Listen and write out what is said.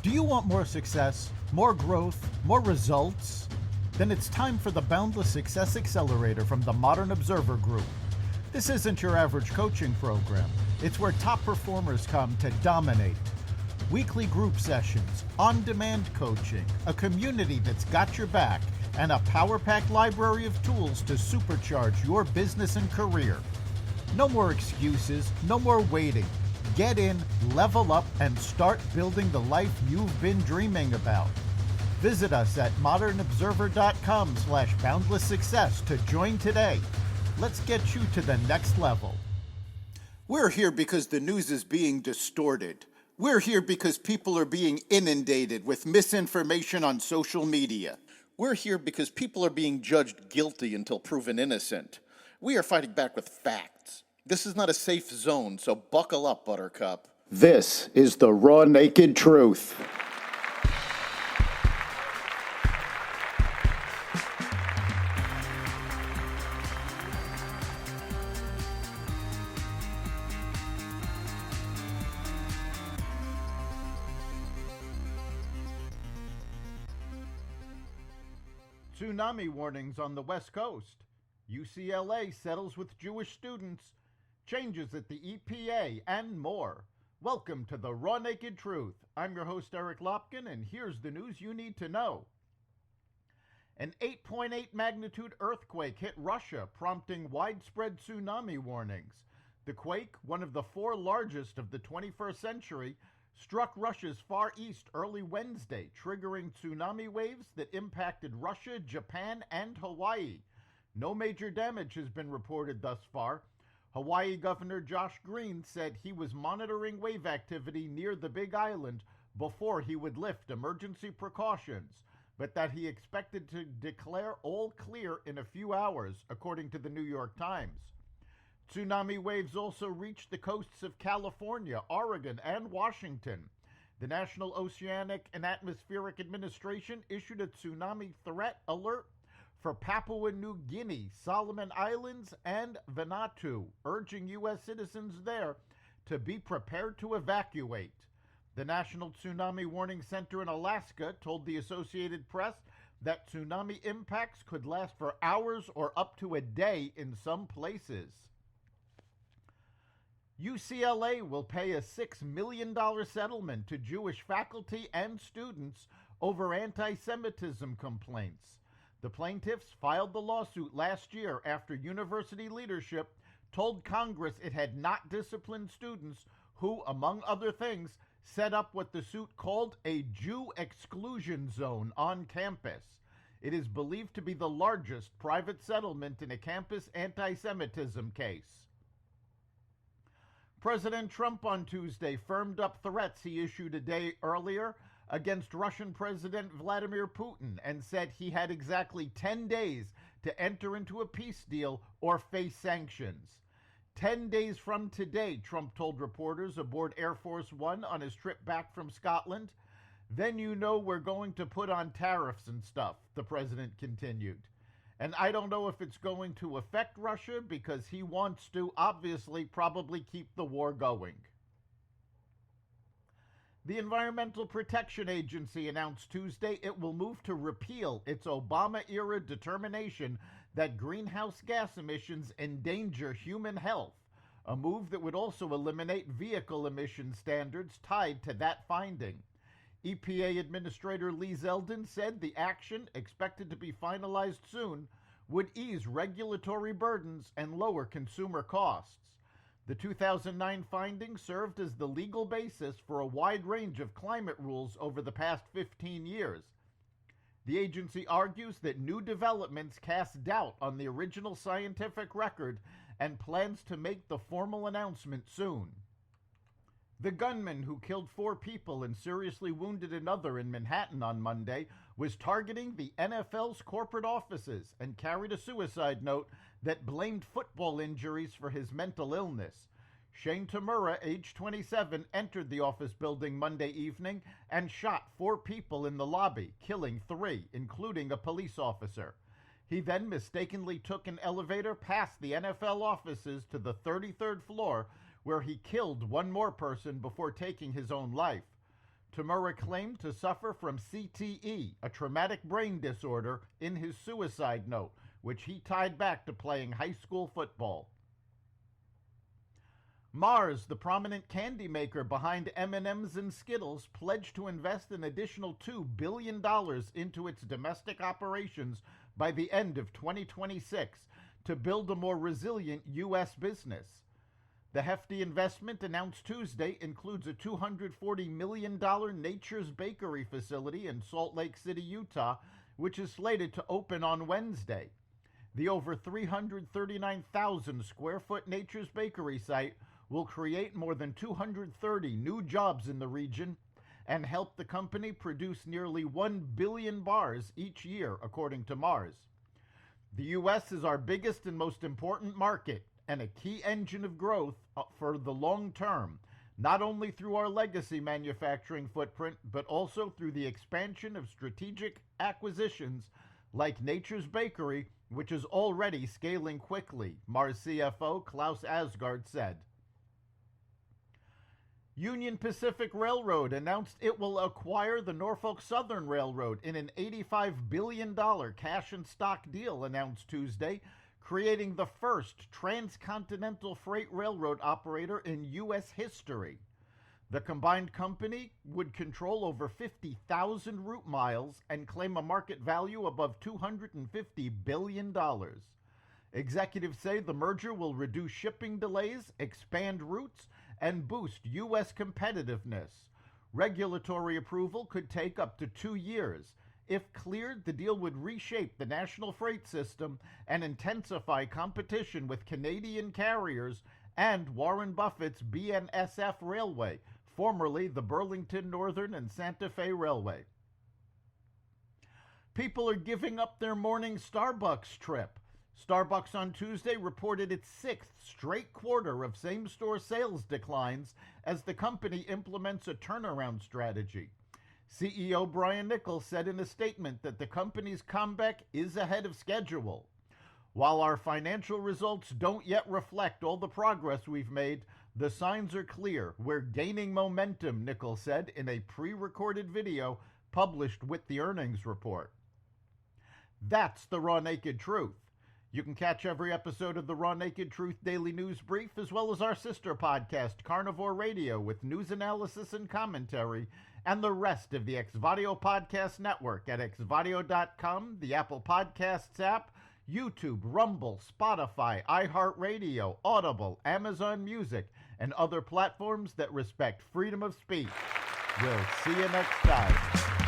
Do you want more success, more growth, more results? Then it's time for the Boundless Success Accelerator from the Modern Observer Group. This isn't your average coaching program. It's where top performers come to dominate. Weekly group sessions, on-demand coaching, a community that's got your back, and a power-packed library of tools to supercharge your business and career. No more excuses, no more waiting. Get in, level up, and start building the life you've been dreaming about. Visit us at modernobserver.com/boundless success to join today. Let's get you to the next level. We're here because the news is being distorted. We're here because people are being inundated with misinformation on social media. We're here because people are being judged guilty until proven innocent. We are fighting back with facts. This is not a safe zone, so buckle up, Buttercup. This is the raw, naked truth. Tsunami warnings on the West Coast. UCLA settles with Jewish students. Changes at the EPA and more. Welcome to the Raw Naked Truth. I'm your host, Eric Lopkin, and here's the news you need to know. An 8.8 magnitude earthquake hit Russia, prompting widespread tsunami warnings. The quake, one of the four largest of the 21st century, struck Russia's Far East early Wednesday, triggering tsunami waves that impacted Russia, Japan, and Hawaii. No major damage has been reported thus far. Hawaii Governor Josh Green said he was monitoring wave activity near the Big Island before he would lift emergency precautions, but that he expected to declare all clear in a few hours, according to the New York Times. Tsunami waves also reached the coasts of California, Oregon, and Washington. The National Oceanic and Atmospheric Administration issued a tsunami threat alert for Papua New Guinea, Solomon Islands, and Vanuatu, urging U.S. citizens there to be prepared to evacuate. The National Tsunami Warning Center in Alaska told the Associated Press that tsunami impacts could last for hours or up to a day in some places. UCLA will pay a $6 million settlement to Jewish faculty and students over anti-Semitism complaints. The plaintiffs filed the lawsuit last year after university leadership told Congress it had not disciplined students who, among other things, set up what the suit called a Jew exclusion zone on campus. It is believed to be the largest private settlement in a campus anti-Semitism case. President Trump on Tuesday firmed up threats he issued a day earlier against Russian President Vladimir Putin and said he had exactly 10 days to enter into a peace deal or face sanctions. 10 days from today, Trump told reporters aboard Air Force One on his trip back from Scotland. Then you know we're going to put on tariffs and stuff, the president continued. And I don't know if it's going to affect Russia because he wants to, obviously, probably keep the war going. The Environmental Protection Agency announced Tuesday it will move to repeal its Obama-era determination that greenhouse gas emissions endanger human health, a move that would also eliminate vehicle emission standards tied to that finding. EPA Administrator Lee Zeldin said the action, expected to be finalized soon, would ease regulatory burdens and lower consumer costs. The 2009 findings served as the legal basis for a wide range of climate rules over the past 15 years. The agency argues that new developments cast doubt on the original scientific record and plans to make the formal announcement soon. The gunman who killed 4 people and seriously wounded another in Manhattan on Monday was targeting the NFL's corporate offices and carried a suicide note that blamed football injuries for his mental illness. Shane Tamura, age 27, entered the office building Monday evening and shot 4 people in the lobby, killing 3, including a police officer. He then mistakenly took an elevator past the NFL offices to the 33rd floor, where he killed 1 more person before taking his own life. Tamura claimed to suffer from CTE, a traumatic brain disorder, in his suicide note, which he tied back to playing high school football. Mars, the prominent candy maker behind M&M's and Skittles, pledged to invest an additional $2 billion into its domestic operations by the end of 2026 to build a more resilient U.S. business. The hefty investment announced Tuesday includes a $240 million Nature's Bakery facility in Salt Lake City, Utah, which is slated to open on Wednesday. The over 339,000 square foot Nature's Bakery site will create more than 230 new jobs in the region and help the company produce nearly 1 billion bars each year, according to Mars. The U.S. is our biggest and most important market and a key engine of growth for the long term, not only through our legacy manufacturing footprint, but also through the expansion of strategic acquisitions like Nature's Bakery, which is already scaling quickly, Mars CFO Klaus Asgard said. Union Pacific Railroad announced it will acquire the Norfolk Southern Railroad in an $85 billion cash and stock deal announced Tuesday, creating the first transcontinental freight railroad operator in U.S. history. The combined company would control over 50,000 route miles and claim a market value above $250 billion. Executives say the merger will reduce shipping delays, expand routes, and boost U.S. competitiveness. Regulatory approval could take up to 2 years. If cleared, the deal would reshape the national freight system and intensify competition with Canadian carriers and Warren Buffett's BNSF Railway, formerly the Burlington Northern and Santa Fe Railway. People are giving up their morning Starbucks trip. Starbucks on Tuesday reported its 6th straight quarter of same-store sales declines as the company implements a turnaround strategy. CEO Brian Nichols said in a statement that the company's comeback is ahead of schedule. While our financial results don't yet reflect all the progress we've made, the signs are clear. We're gaining momentum, Nichols said in a pre-recorded video published with the earnings report. That's the Raw Naked Truth. You can catch every episode of the Raw Naked Truth Daily News Brief, as well as our sister podcast, Carnivore Radio, with news analysis and commentary, and the rest of the Xvadio Podcast Network at xvadio.com, the Apple Podcasts app, YouTube, Rumble, Spotify, iHeartRadio, Audible, Amazon Music, and other platforms that respect freedom of speech. We'll see you next time.